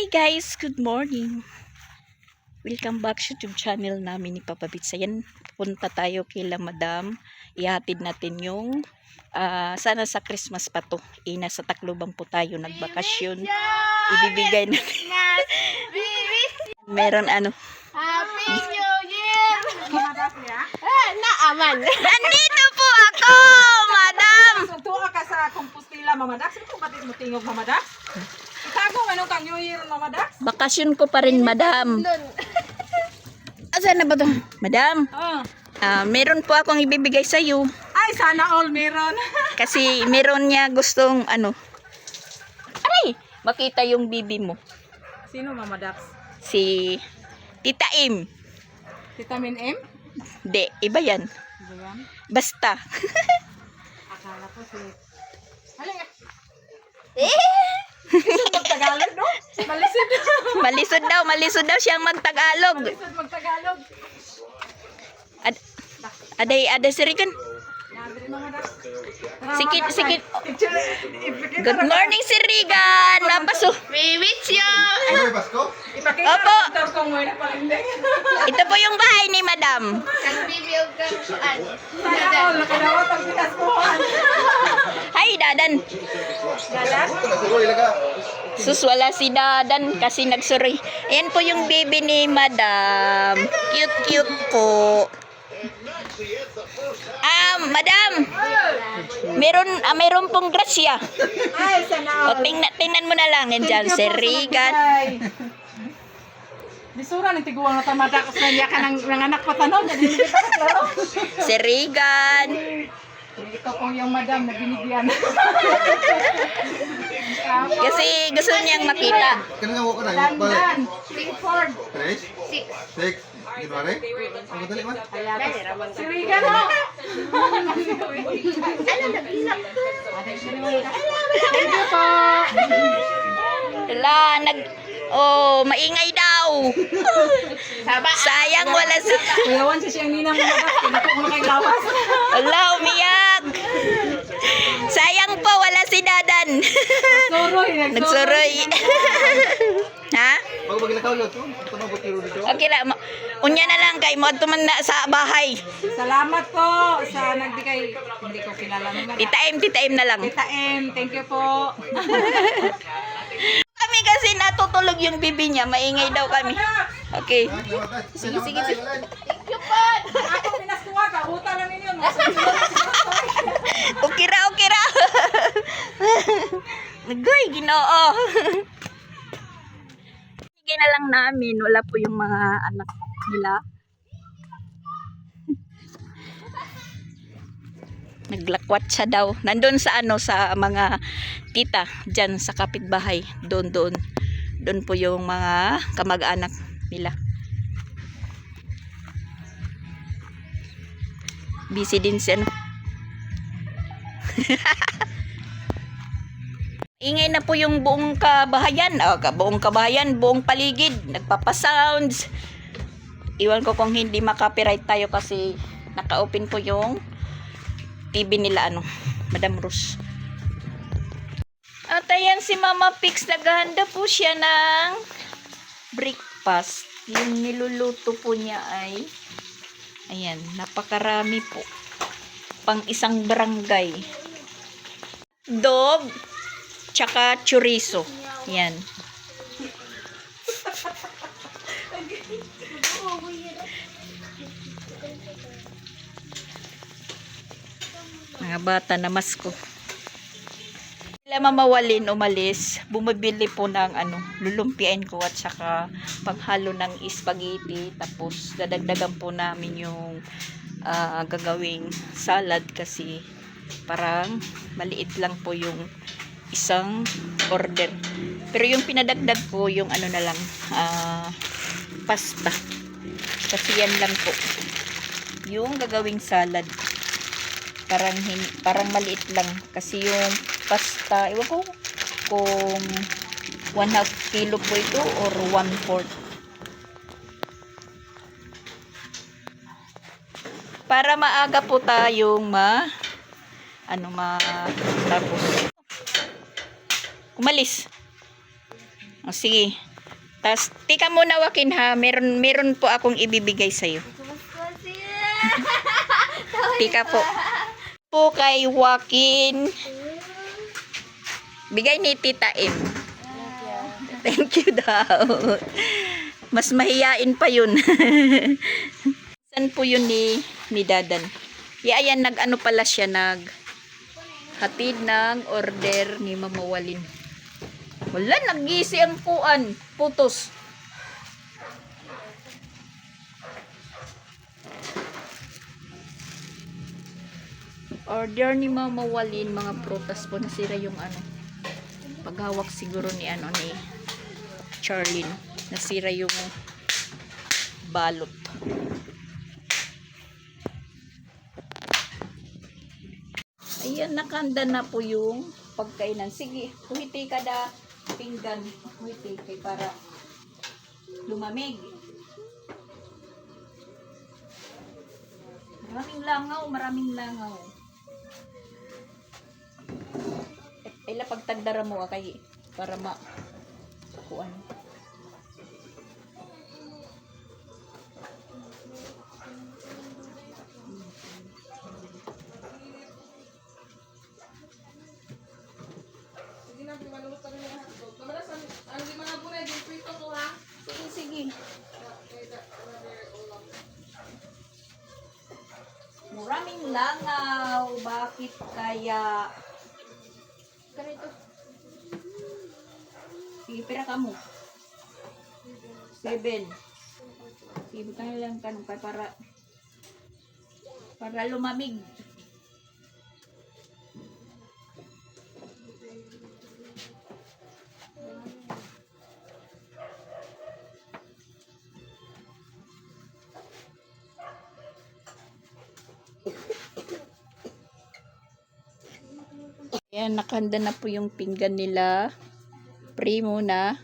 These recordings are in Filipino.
Hi guys, good morning. Welcome back sa YouTube channel namin ni Papa Bits. Ayan, punta tayo kila Madam. Ihatid natin yung sana sa Christmas pa to. Nasa Tacloban po tayo nagbakasyon. Ibibigay natin. Meron ano. Happy New Year! Naaman. Nandito po ako, Madam. Tuwa ka sa Compostela, Mama Dax. Ito ba't mo tingog, Mama Dax? Itago, manong kang New Year, Mama Dax? Bakasyon ko pa rin, Madam. Asan na ba to? Madam, meron po akong ibibigay sa iyo. Ay, sana all meron. Kasi meron niya gustong ano. Aray, makita yung bibi mo. Sino, Mama Dax? Si Tita Im. Vitamin M? Hindi, iba yan. Ano yan? Basta. Akala ko si... Halika. Isod mag-Tagalog, no? Malisod. Malisod daw siyang magtagalog. Malisod mag-Tagalog. Aday sirikan. Nandri, Mama Dax. Sikit. Picture, Good morning, Sirigan. Napaso. We wish you! Ipakita Opo. ang motor kong muna palinding. Ito po yung bahay ni Madam. Ang bibiyog kang Sana all, nakadawat ang pinaskuhan. Hi, Dadan. Dadan? Sus, wala si Dadan kasi nagsuroy. Ayan po yung baby ni Madam. Cute po. Madam. Meron pong grasya. Ay, sana O, tingnan mo na lang. Nandyan, si Regan. Bisura ng tiguang na tamada kasi niya ka ng anak pa tanong. Hindi kita kaklaro. Si Regan. Ito po yung madam na binigyan. Kasi gusto niyang makita. Kanina ko na, Dandan. Pickford. 6. Gimana? Ang dali man. Si Regan ho. Thank you po. Maingay daw. Sayang wala si... Kuyawan siya siyang ninang mga dak. Pinapok mo kay lawas. Wala, umiyak. Sayang po, wala si Dadan. Nagsuroy. Nagsuroy. Ha? Pag maglakaw yun, ito na butiro dito. Okay lang. Unya na lang kay mo tuman na sa bahay. Salamat po sa nagbigay. Hindi ko kilala naman. Tita M na lang. Tita M, thank you po. Kami kasi natutulog yung bibi niya. Maingay daw kami. Okay. Sige. Thank you po! Ako pinaskuha ka, uta lang ninyo. Okay ra. Nagoy, Ginoo. Sige na lang namin. Wala po yung mga anak nila. Naglakwat siya daw. Nandun sa sa mga tita dyan sa kapitbahay. Doon po yung mga kamag-anak nila. Busy din siya. Ingay na po yung buong kabahayan. Buong paligid. Nagpapasounds. Iwan ko kung hindi makapiright tayo kasi naka-open po yung TV nila Madam Rose. At ayan si Mama Pix, naghahanda po siya ng breakfast. Yung niluluto po niya ay ayan, napakarami po. Pang isang barangay. Dog tsaka chorizo. Yan. Mga bata na masko. Sila mamawalin umalis, bumibili po ng lulumpiain ko at saka paghalo ng spaghetti, tapos dadagdagan po namin yung gagawing salad kasi parang maliit lang po yung isang order. Pero yung pinadagdag po yung na lang pasta. Kasi yan lang po yung gagawing salad. Parang maliit lang kasi yung pasta, iwan ko kung 1/2 kilo po ito or 1/4. Para maaga po tayong tapos umalis. O sige. Tas, tika muna Joaquin ha. Meron po akong ibibigay sa'yo. Tika po. Po kay Joaquin. Bigay ni Tita M. Thank you daw. Mas mahiyain pa yun. Saan po yun ni Dadan? Ayan, nag-ano pala siya, hatid ng order ni Mama Walin. Wala, nag-gisi ang kuan. Putos. Order ni Mama Walin, mga prutas po, nasira yung paghawak siguro ni Charlene. Nasira yung balot. Ayan, nakanda na po yung pagkainan. Sige, humiti ka da pinggan. Humiti kay para lumamig. Maraming langaw. Ay pagtagdara mo kay para kuan. Sige. Maraming langaw. Bakit kaya? Ganito. Sige, pira ka mo. 7. Sige, ka lang kanong para lumamig. Ayan, nakahanda na po yung pinggan nila. Pray muna.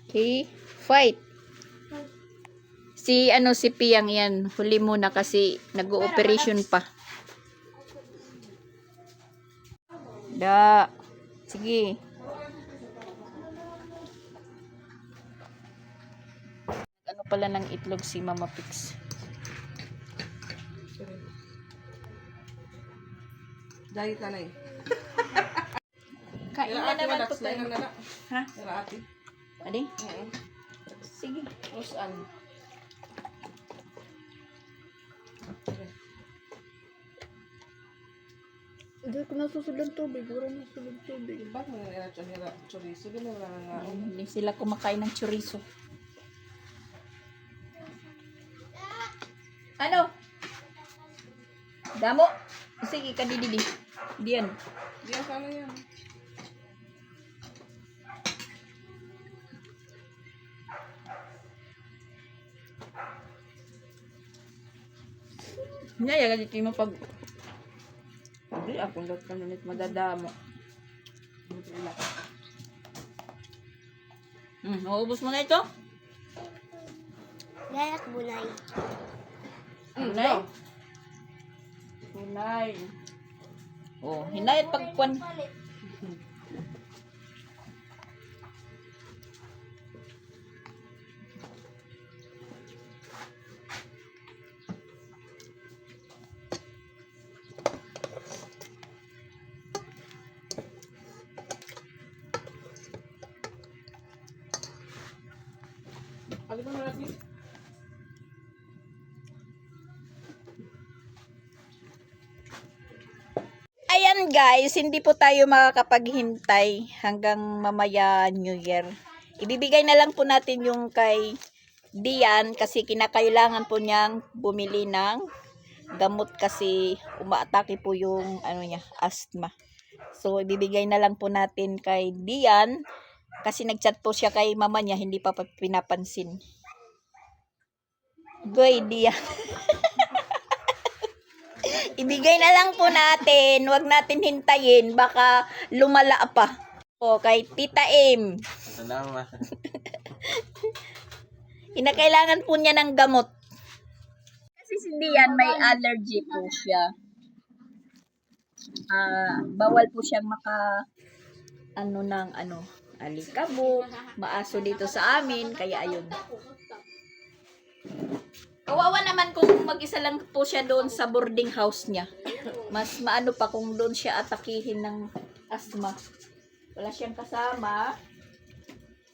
Okay, fight. Si Piang yan. Huli muna kasi nag-ooperation pa. Sige. Ano pala ng itlog si Mama Pix? Diet na eh. Kain na naman po tayo. Ha? Ati. Adi? Sige. Rosan. Hindi ko nasusunod tubig. Wala nasusunod tubig. Bakit mo nila chorizo? Ganun lang nga. Hindi sila kumakain ng chorizo. Ano? Damo? Sige, kadididi. Diyan. Diyan sana yan. Hinaya, ganito mo pag... Hindi, akong lahat ka nunit madadamo. Naubos mo na ito? Gayak bunay. Hinay? Hinay. Oh, hinay at pagkwan. Ano ba natin? Ayan guys, hindi po tayo makakapaghintay hanggang mamaya New Year. Ibibigay na lang po natin yung kay Dian kasi kinakailangan po niyang bumili ng gamot kasi umaatake po yung asthma. So ibibigay na lang po natin kay Dian kasi nagchat po siya kay mama niya, hindi pa pinapansin. Goy Dian. Ibigay na lang po natin. Huwag natin hintayin. Baka lumala pa. O, kay Tita M. Salamat. Kinakailangan po niya ng gamot. Kasi si Dian may allergy po siya. Bawal po siyang alikabok, maaso dito sa amin, kaya ayun. Kawawa naman kung mag-isa lang po siya doon sa boarding house niya. Mas maano pa kung doon siya atakihin ng asthma. Wala siyang kasama.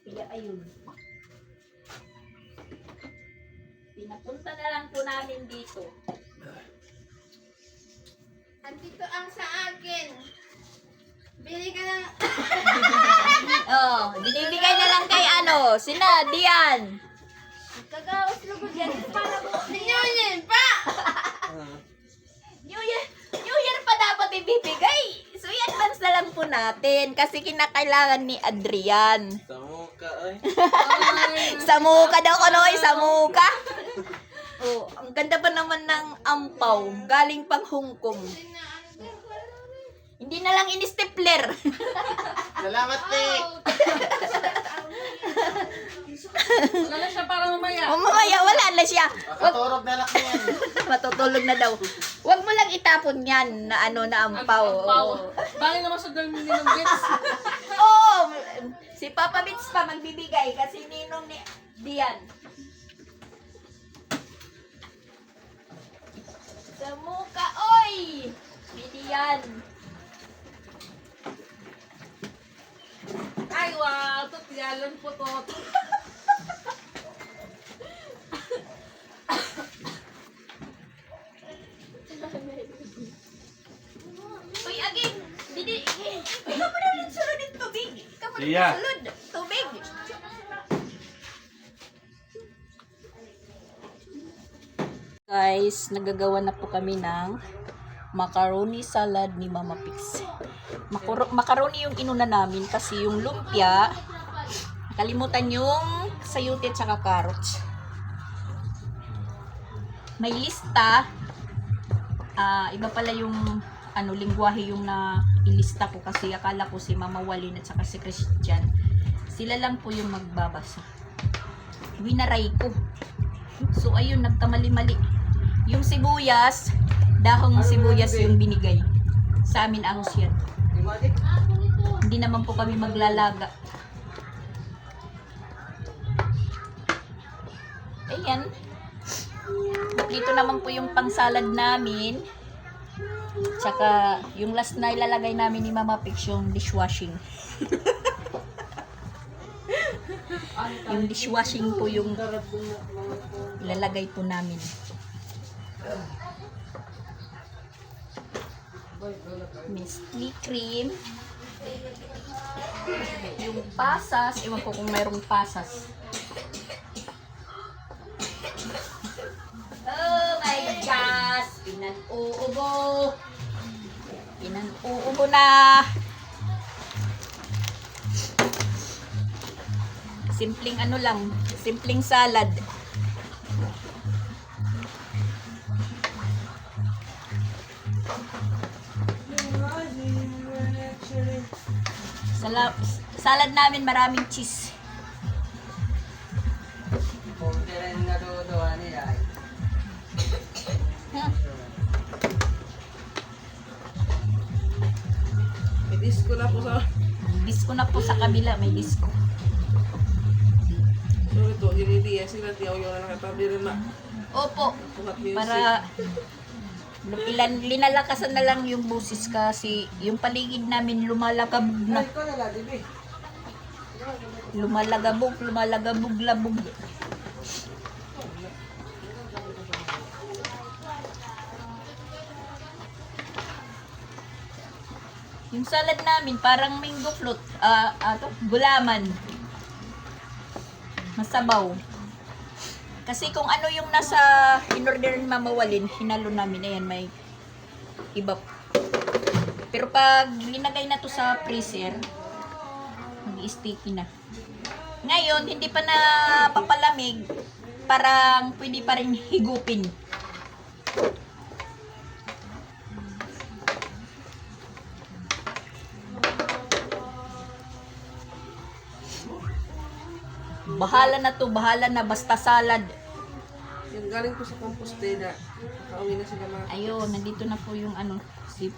Kaya ayun. Pinapunta na lang po namin dito. Andito ang sa akin. Bili ka ng... Binibigay na lang kay sina Dian. Kagawas lugod yan. Para mo. Sinyonin pa! New Year pa dapat ibibigay. So, i-advance na lang po natin kasi kinakailangan ni Adrian. Samuka ay. Samuka daw ko, Noy. Samuka. Oh, ang ganda pa naman ng ampaw. Galing pang Hong Kong. Hindi na lang in-stapler. Salamat, Tik. Wala na siya para mamaya. Mamaya, wala na siya. Makaturog na lang yan. Matutulog na daw. Huwag mo lang itapon yan na na ampaw. Bakit naman sa dami ng bits? Oh, si Papa Bits pa magbibigay kasi ninong ni Dian. Sa muka, oy! Ni Dian. Ay, wow. Tutiyalan po to. Uy, aging! Ikaw mo na rin sulod ng tubig. Ikaw mo na Iya. rin sulod. Tubig. Guys, nagagawa na po kami ng macaroni salad ni Mama Pix. Macaroni yung inuna namin kasi yung lumpia, kalimutan yung sayote at saka carrots. May lista, iba pala yung lingwahe yung na ilista ko kasi akala ko si Mama Walin at saka si Christian. Sila lang po yung magbabasa. Winaray ko. So ayun, nagkamali-mali. Yung sibuyas, dahong sibuyas yung binigay. Sa amin ahos yan. Hindi naman po kami maglalaga. Ayan. Dito naman po yung pangsalad namin. Tsaka yung last na ilalagay namin ni Mama Pix yung dishwashing. Yung dishwashing po yung ilalagay po namin. Nestle cream. Yung pasas, ewan ko kung mayroong pasas. Oh my gosh! Pinag-uubo! Pinag-uubo na! Simpleng lang, simpleng salad. Salad namin maraming cheese. May disco na po sa... Disco na po sa kabila, may disco. So ito, giniliya sila. Tiyaw yung nakatabi rin na. Opo, Puhat music. para linalakasan na lang yung busis kasi yung paligid namin lumalagabog na. Lumalagabog, labog. Yung salad namin parang mango float, gulaman. Masabaw. Kasi kung ano yung nasa in-order ni Mama Walin, hinalo namin. Ayan, may iba. Pero pag linagay na to sa freezer, mag-sticky na. Ngayon, hindi pa na papalamig, parang pwede pa rin higupin. Bahala na to, bahala na, basta salad. Yung galing po sa compostera. Nakauwi na sila mga. Ayun, nandito na po yung ano, si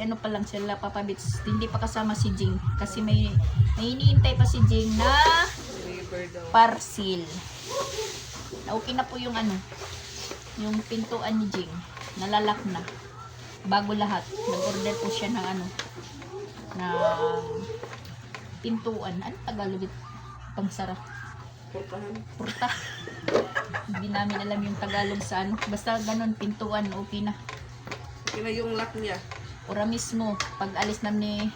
ano pa lang sila, Papa Bits. Hindi pa kasama si Jing. Kasi may iniintay pa si Jing na River daw. parcel. Okay na po yung ano, yung pintuan ni Jing. Nalalak na. Bago lahat. Nag-order po siya ng ano, na pintuan. Ano Tagalog ito? Pangsara. Portahan. Purta. Hindi namin alam yung Tagalog sa ano. Basta ganun, pintuan, okay na. Okay na yung lock niya. Ora mismo, pag alis na ni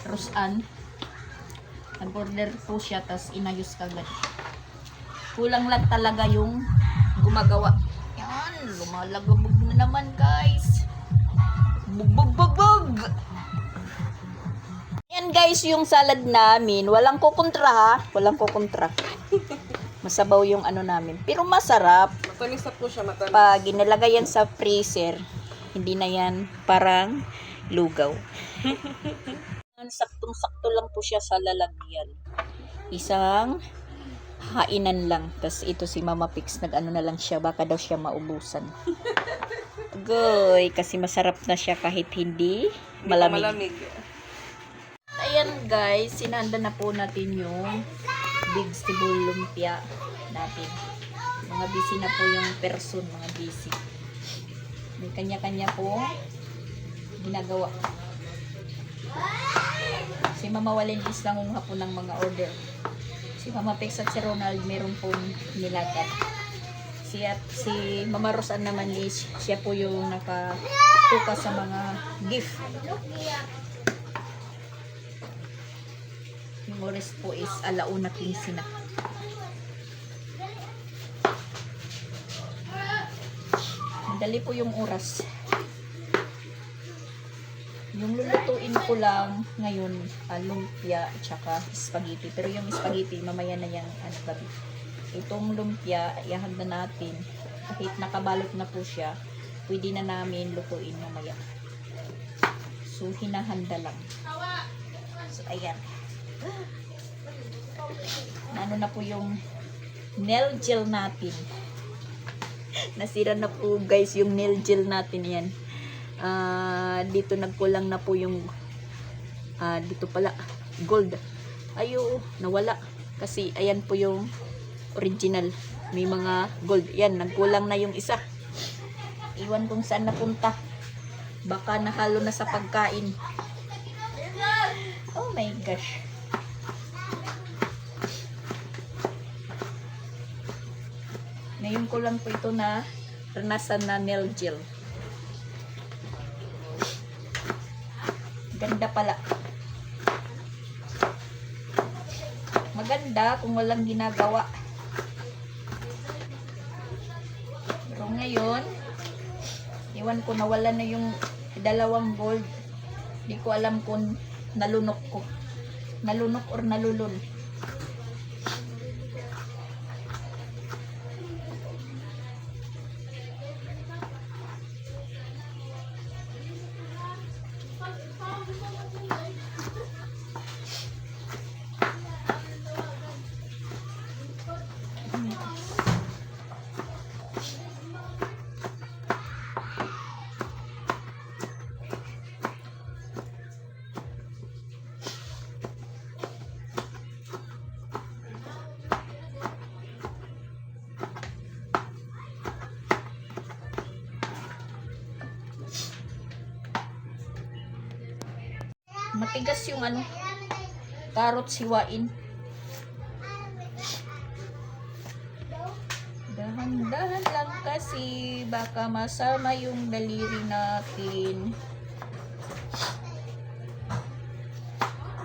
Rosan, nag-order po siya, tas inayos kagad. Kulang lang talaga yung gumagawa. Yan, lumalagabog na naman guys. Bug. Yan guys, yung salad namin, walang kukontra ha, walang kukontra. Masabaw yung ano namin, pero masarap. Matamis na po siya, matamis. Pag ginalagay yan sa freezer, hindi na yan parang lugaw. Saktong-sakto lang po siya sa lalagyan. Isang hainan lang. Tapos ito si Mama Pix, nag-ano na lang siya, baka daw siya maubusan. Goy, kasi masarap na siya kahit hindi malamig. Malamig. Ayan guys, sinanda na po natin yung vegetable lumpia natin. Mga busy na po yung person, mga busy. May kanya-kanya po ginagawa. Si Mama Walin is nangunguha po ng mga order. Si Mama Pex at si Ronald meron pong nilagad. Si Mama Rosan naman is siya po yung nakatuka sa mga gift. Yung oras po is 1:15 na. Madali po yung oras. Yung lulutuin ko lang ngayon, lumpia at saka spaghetti. Pero yung spaghetti, mamaya na yan, gabi. Itong lumpia, ihahag na natin. Kahit nakabalot na po siya, pwede na namin lutuin mamaya. So, hinahanda lang. So, ayan. Ano na po yung nail gel natin. Nasira na po guys yung nail gel natin yan. Dito nagkulang na po yung dito pala gold. Ayo, nawala. Kasi ayan po yung original. May mga gold. Yan, nagkulang na yung isa. Iwan kung saan napunta. Baka nahalo na sa pagkain. Oh my gosh. Ngayon ko lang po ito na ranasan na nail gel. Ganda pala. Maganda kung walang ginagawa. Pero ngayon, iwan ko nawala na yung dalawang gold. Hindi ko alam kung nalunok ko. Nalunok or nalulun. Matigas yung ano, carrot siwain. Dahan-dahan lang kasi baka masama yung daliri natin.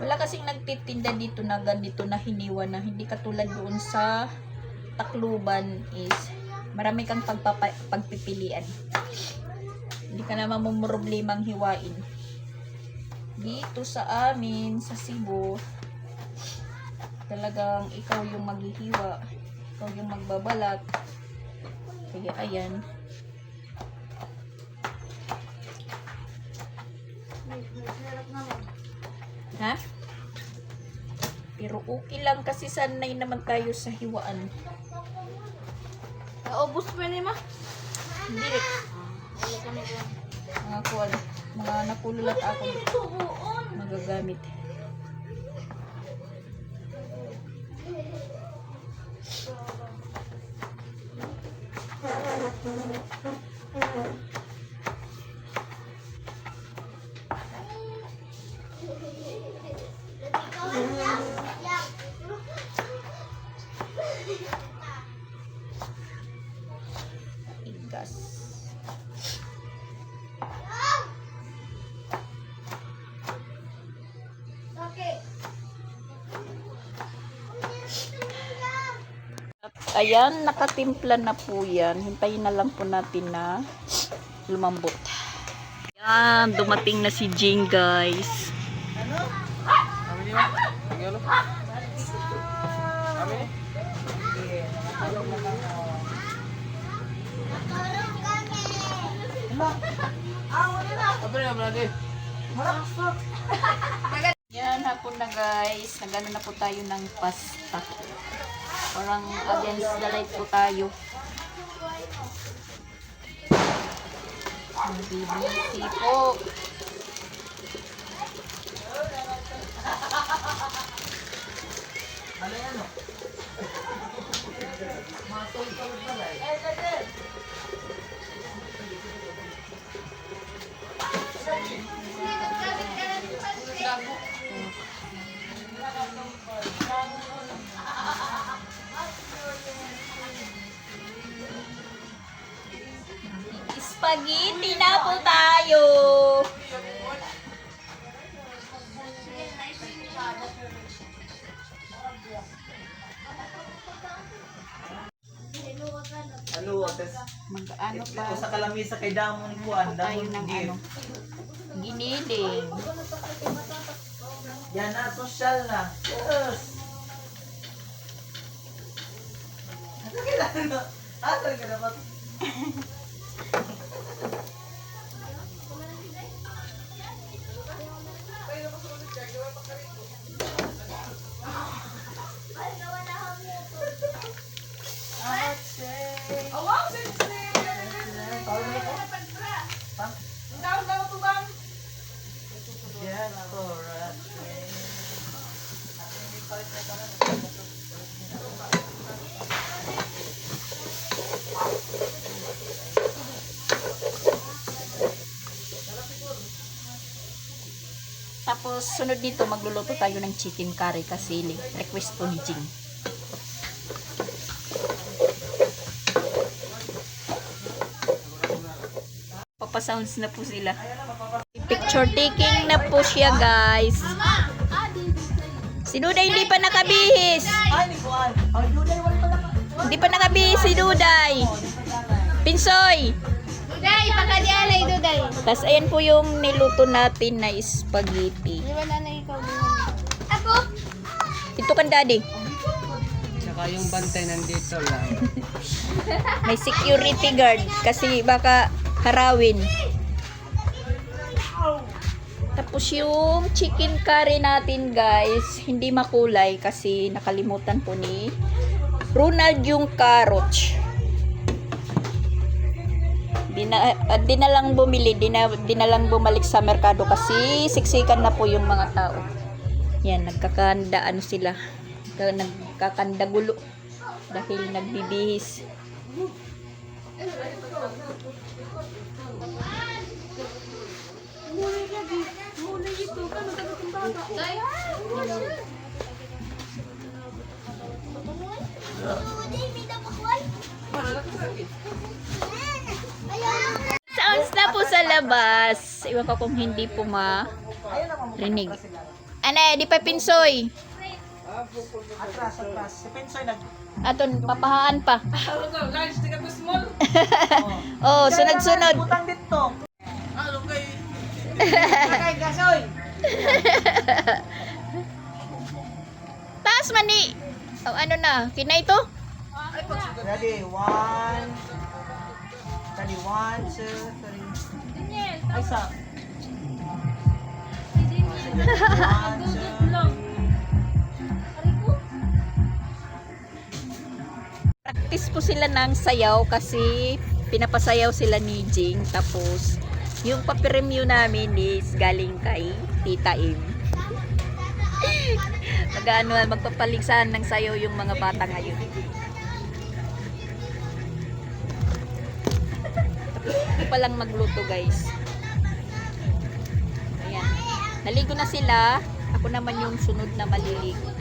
Wala kasing nagtitinda dito na ganito na hiniwa na, hindi katulad doon sa Tacloban is marami kang pagpipilian. Hindi ka naman mamumroblemang hiwain. Dito sa amin, sa Cebu, talagang ikaw yung maghihiwa, ikaw yung magbabalat. Kaya ayan. Ha? Pero okay lang kasi sanay naman tayo sa hiwaan. Naubos pa ni ma. Hindi rin. Mga kuwan. Mga nakululat ako. Magagamit. Igas. Ayan, nakatimpla na po yan. Hintayin na lang po natin na lumambot. Ayan, dumating na si Jing, guys. Yan, hapon na guys. Nagano na po tayo ng pasta. Parang against the light po tayo. Nagbibisi po. Spaghetti na po tayo. Ano, ates? Mag-ano pa Ito sa kalamisa kay Damo ni Juan. tayo ng ano. Giniling. Yan na, social na. Yes! Ano kailangan na? Talaga dapat. Yan, alright. Tapos sunod nito magluluto tayo ng chicken curry kasi request po ni Jing. Papasounds na po sila. Picture taking na po siya, guys. Si Duday hindi pa nakabihis. Ay, ni Juan. Ay, yun ay wala pala. Hindi pa nakabihis si Duday. Pinsoy. Duday, pakadialay, Duday. Tapos ayan po yung niluto natin na spaghetti. Di ba nanay ikaw din? Ako? Ito kan daddy. Tsaka yung bantay nandito lang. May security guard kasi baka harawin. Tapos yung chicken curry natin, guys, hindi makulay kasi nakalimutan po ni Ronald yung carrots. Di na lang bumili, di na lang bumalik sa merkado kasi siksikan na po yung mga tao. Yan, nagkakanda ano sila. Nagkakanda gulo dahil nagbibihis. Sounds na po sa labas. Iwan ko kung hindi po marinig. Ano, di pa pinsoy. Atras. Si Pensoy nag... Aton, papahaan pa. Lunch, tika to small. Oh, sunod-sunod. Butang dito. Ano kay... Kay gasoy. Taas man ni. Oh, ano na? Kina ito? Ready, 1. Ready, 1, 2, 3. Ay, sa. 1, 2, 3. nag-practice po sila ng sayaw kasi pinapasayaw sila ni Jing. Tapos, yung papremyo namin is galing kay Tita Im. Magpapaligsahan ng sayaw yung mga bata ngayon. Hindi pa lang magluto, guys. Ayan. Naligo na sila. Ako naman yung sunod na maliligo.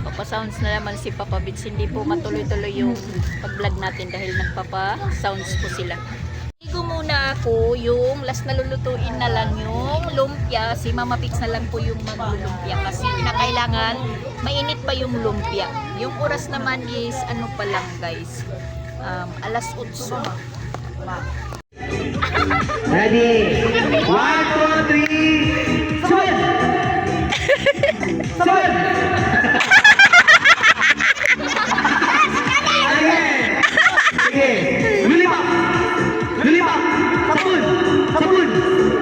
Papa-sounds na naman si Papa Bits. Hindi po matuloy-tuloy yung pag-vlog natin dahil nagpapa-sounds po sila. Ligo muna ako. Yung last na lulutuin na lang yung lumpia. Si Mama Pix na lang po yung maglulumpia kasi pinakailangan mainit pa yung lumpia. Yung oras naman is ano pa lang, guys. Alas 8. Ready? 1, 2, 3, Sabon! Sabon! Sige! Lulipak! Lulipak! Sabon! Sabon!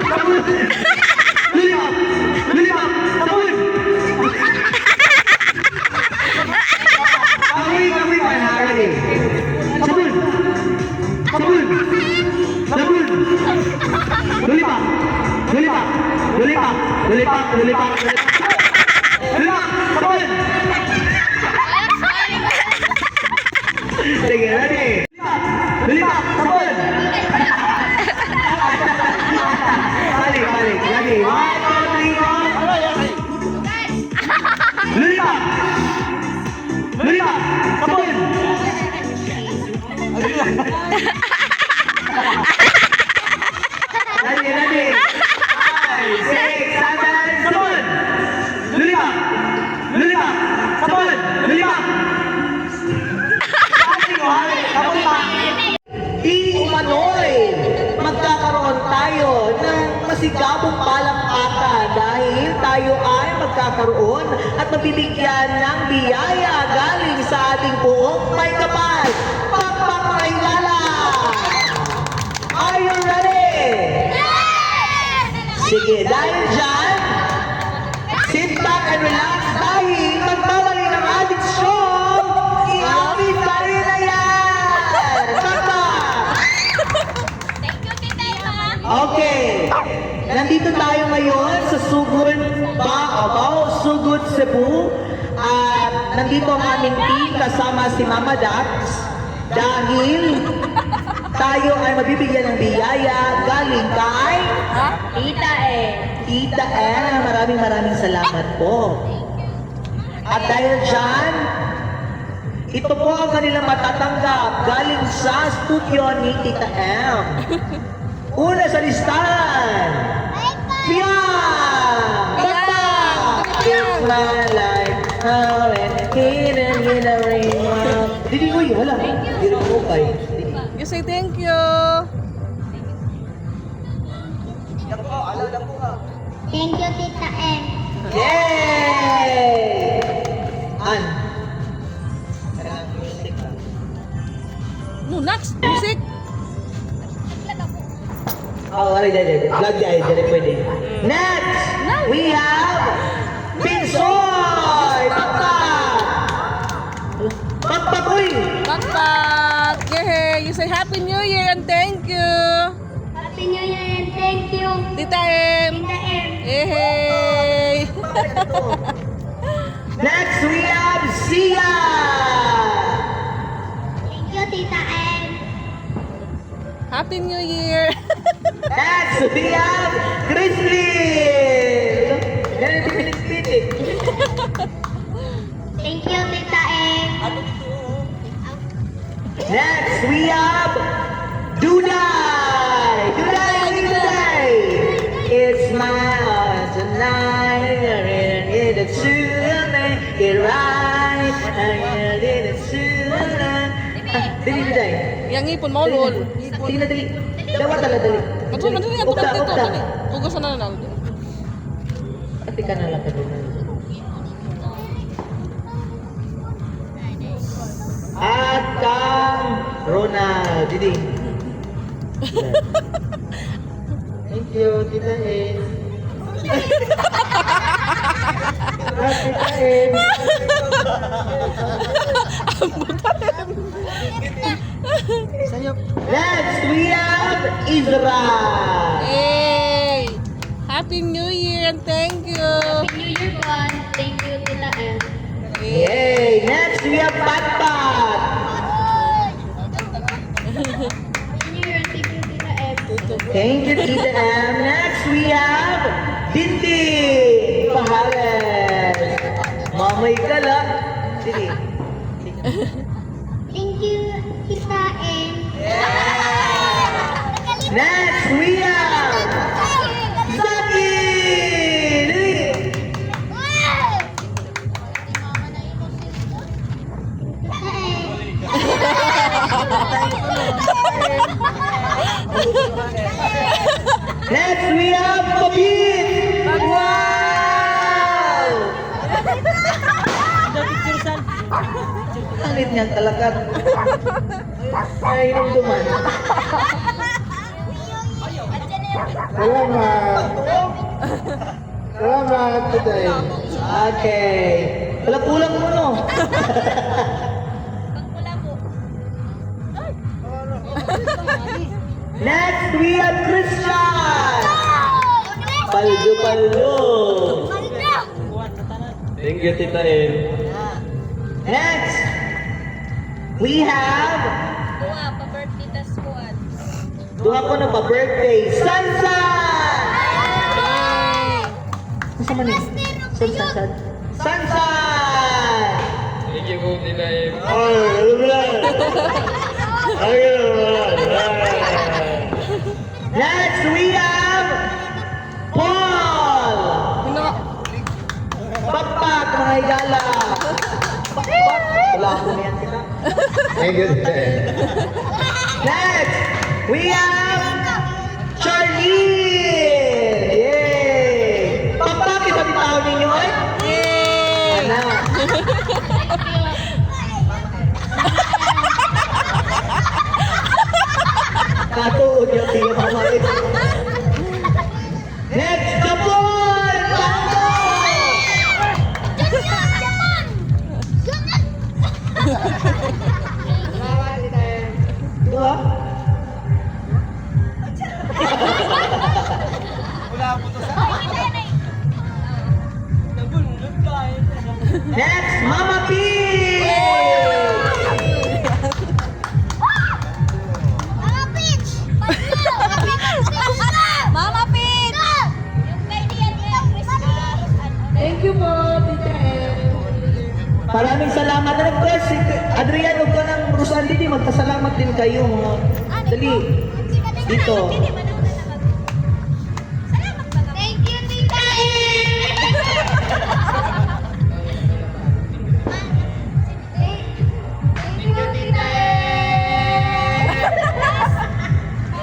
Sabon! Lulipak! Lulipak! Sabon! Amoy pa na, ready? Sabon! Sabon! Sabon! Lulipak! Lulipak! Lulipak! Lulipak! Lulipak! Lulipak! Sabon! Sige, ready? Lulipak! Sabon! Balik, balik. Ready? 1, 2, 3, go! Lulipak! Lulipak! Sabon! Ready, ready. 5, 6, 7, sabon! Lulipak! Lulipak! Sabon! Lulipak! Sabon pa! Di umano'y magkakaroon tayo ng masigabong palakpakan dahil tayo ay magkakaroon at mabibigyan ng biyaya galing sa ating buong may kapal. Pagpapakilala! Are you ready? Sige, dahil dyan, sit back and relax dahil magbabalik ng ating show. I-amin pa rin na yan! Tama! Okay. Nandito tayo ngayon sa Sugod Sugod, Cebu. At nandito ang aming team kasama si Mama Dax dahil tayo ay mabibigyan ng biyaya galing kay Tita M. Maraming salamat po. At dahil dyan, ito po ang kanilang matatanggap galing sa studio ni Tita M. Una sa listahan, Pia! Papa! It's my life, how it hidden in a ring. Didi ko yun, wala. Didi ko kay. You say thank you. Thank you, Tita M. Yay! An. No, next music. Oh, ari dali. Vlog dali pwede. Next, we have Pinsoy! Pagpakoy! Pakpak. Yay! You say Happy New Year and thank you. Happy New Year and thank you, Tita M. Tita M. Yay! Next, we have Sia! Thank you, Tita M. Happy New Year. Next, we have Chrislyn! Ganun din pinispitik. Thank you, Tita M. Next, we have Duday! Duday! It's my heart tonight. I really need it to get right. I really need it to Dali, Duday. Yang ipon mo lol. Dali na, dali. Dawa tala, dali. Madali yan. Ukta, ukta. Ugasan na lang. Pati ka na lang ka doon. At kang Ronald, Didi. Thank you, Tita Ed. Tita Ed. Next, we have Israel. Hey! Happy New Year and thank you! Happy New Year, Juan. Thank you, Tita M. Yay! Next, we have Pat Pat. Happy New Year and thank you, Tita M. Thank you, Tita M. Next, we have Dindy Pahares. Mamay ka lang. Sige. Thank you, Tita M. Next, we have Zaki. Dali. Next, we have Pabit. Wow! Angit niyan talaga. Ay, duman. Salamat. Salamat today. Okay. Kulang-kulang mo, no? Next, we have Christian. Paldo. Thank you, Tita Ed. Next, we have duha ko na pa-birthday. Sansan! Masa man yun? Sansan? Sansan! Thank you po, Tita Ed. Next, we have Paul! Pakpak, mga igala! Pakpak! Wala ako niyan kita. Thank you, Tita Ed. Next, we have Charlene! Yay! Pakpak, isa bitaw ninyo eh? Yay! Anak! Katuod yung tiyo mamait. Next, Japon! Tango! Dua? Next, Mama P! Mama Pin! Thank you po, Tita M. Maraming salamat na nag-press. Adrian, huwag ka ng Rosan Didi. Magpasalamat din kayo. Dali. Dito. Thank you, Tita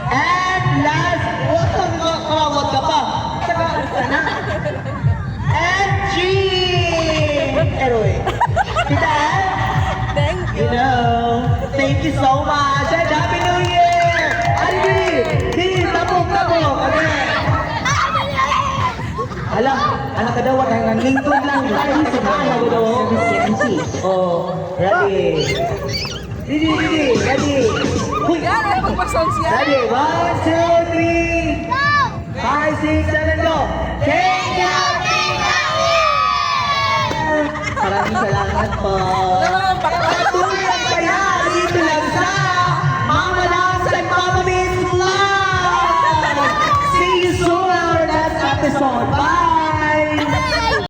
And last, huwag kang kakawag ka pa. Saka, ka na. And Jean! Eroy. Tita Ann? Thank you. You know, thank you so much. And Happy New Year! Aldi! Di, tapok. Again. Alam, anak ka daw, ang lingkod lang. Ay, samahan ako daw. Oh, ready. Didi, ready. Huy, Yan, ay magpag-sound siya. ready. 1, 2, 3. 5, 6, 7, go. Thank you, Tita Ann! Maraming salamat po. Wala naman pakla. Patuloy